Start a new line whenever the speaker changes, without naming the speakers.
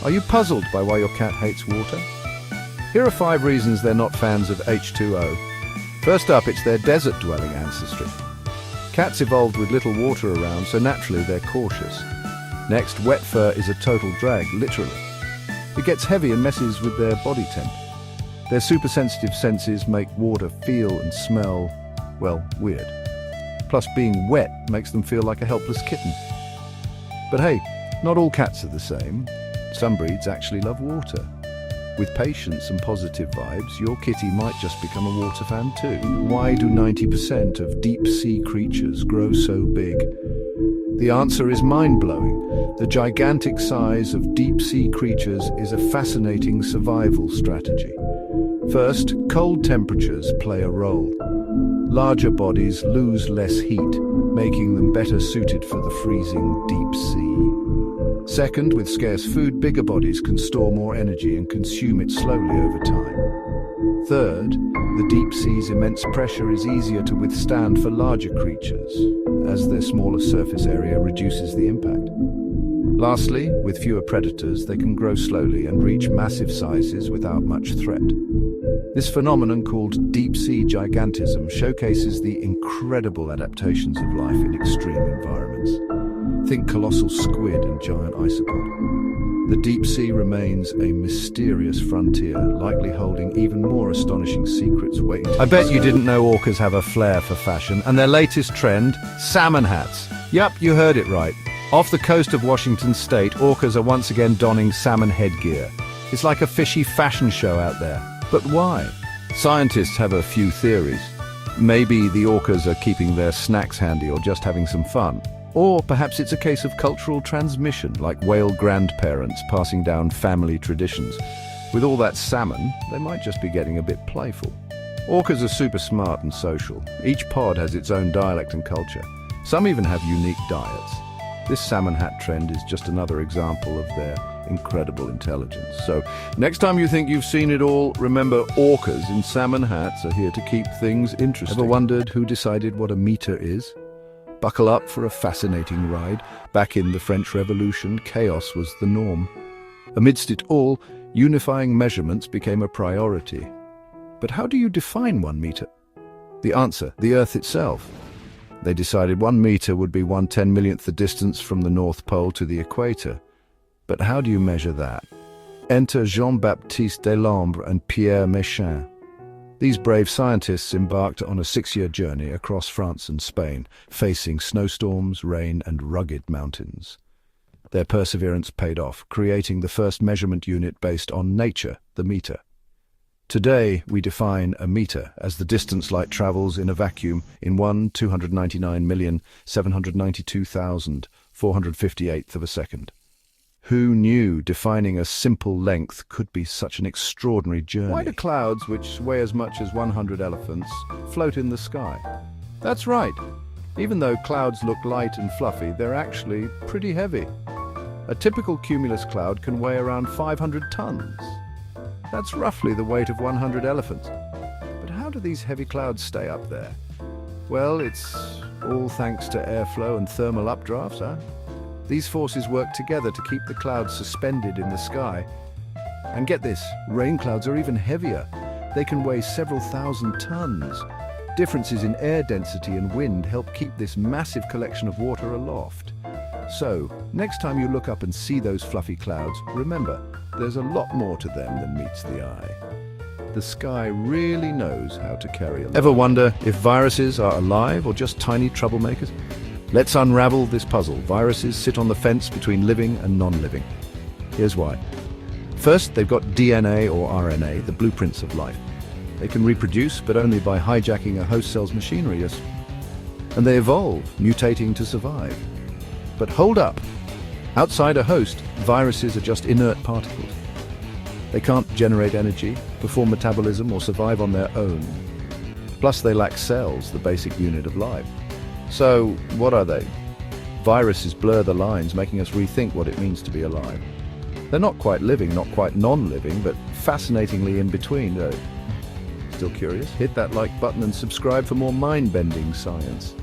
Are you puzzled by why your cat hates water? Here are 5 reasons they're not fans of H2O. First up, it's their desert-dwelling ancestry. Cats evolved with little water around, so naturally they're cautious. Next, wet fur is a total drag, literally. It gets heavy and messes with their body temp. Their super-sensitive senses make water feel and smell, well, weird. Plus, being wet makes them feel like a helpless kitten. But hey, not all cats are the same. Some breeds actually love water. With patience and positive vibes, your kitty might just become a water fan too. Why do 90% of deep-sea creatures grow so big? The answer is mind-blowing. The gigantic size of deep-sea creatures is a fascinating survival strategy. First, cold temperatures play a role. Larger bodies lose less heat, making them better suited for the freezing deep sea. Second, with scarce food, bigger bodies can store more energy and consume it slowly over time. Third, the deep sea's immense pressure is easier to withstand for larger creatures, as their smaller surface area reduces the impact. Lastly, with fewer predators, they can grow slowly and reach massive sizes without much threat. This phenomenon, called deep-sea gigantism, showcases the incredible adaptations of life in extreme environments. Think colossal squid and giant isopod. The deep sea remains a mysterious frontier, likely holding even more astonishing secrets waiting to... I bet you didn't know orcas have a flair for fashion, and their latest trend, salmon hats. Yup, you heard it right. Off the coast of Washington state, orcas are once again donning salmon headgear. It's like a fishy fashion show out there. But why? Scientists have a few theories. Maybe the orcas are keeping their snacks handy or just having some fun. Or perhaps it's a case of cultural transmission, like whale grandparents passing down family traditions. With all that salmon, they might just be getting a bit playful. Orcas are super smart and social. Each pod has its own dialect and culture. Some even have unique diets. This salmon hat trend is just another example of their incredible intelligence. So, next time you think you've seen it all, remember orcas in salmon hats are here to keep things interesting. Ever wondered who decided what a meter is? Buckle up for a fascinating ride. Back in the French Revolution, chaos was the norm. Amidst it all, unifying measurements became a priority. But how do you define 1 meter? The answer, the Earth itself. They decided 1 meter would be 1/10,000,000th the distance from the North Pole to the equator. But how do you measure that? Enter Jean-Baptiste Delambre and Pierre Méchain. These brave scientists embarked on a 6-year journey across France and Spain, facing snowstorms, rain, and rugged mountains. Their perseverance paid off, creating the first measurement unit based on nature, the meter. Today, we define a meter as the distance light travels in a vacuum in 1,299,792,458th of a second. Who knew defining a simple length could be such an extraordinary journey? Why do clouds, which weigh as much as 100 elephants, float in the sky? That's right. Even though clouds look light and fluffy, they're actually pretty heavy. A typical cumulus cloud can weigh around 500 tons. That's roughly the weight of 100 elephants. But how do these heavy clouds stay up there? Well, it's all thanks to airflow and thermal updrafts, huh? These forces work together to keep the clouds suspended in the sky. And get this, rain clouds are even heavier. They can weigh several thousand tons. Differences in air density and wind help keep this massive collection of water aloft. So, next time you look up and see those fluffy clouds, remember, there's a lot more to them than meets the eye. The sky really knows how to carry a load. Ever wonder if viruses are alive or just tiny troublemakers? Let's unravel this puzzle. Viruses sit on the fence between living and non-living. Here's why. First, they've got DNA or RNA, the blueprints of life. They can reproduce, but only by hijacking a host cell's machinery. And they evolve, mutating to survive. But hold up. Outside a host, viruses are just inert particles. They can't generate energy, perform metabolism, or survive on their own. Plus, they lack cells, the basic unit of life. So, what are they? Viruses blur the lines, making us rethink what it means to be alive. They're not quite living, not quite non-living, but fascinatingly in between. Still curious? Hit that like button and subscribe for more mind-bending science.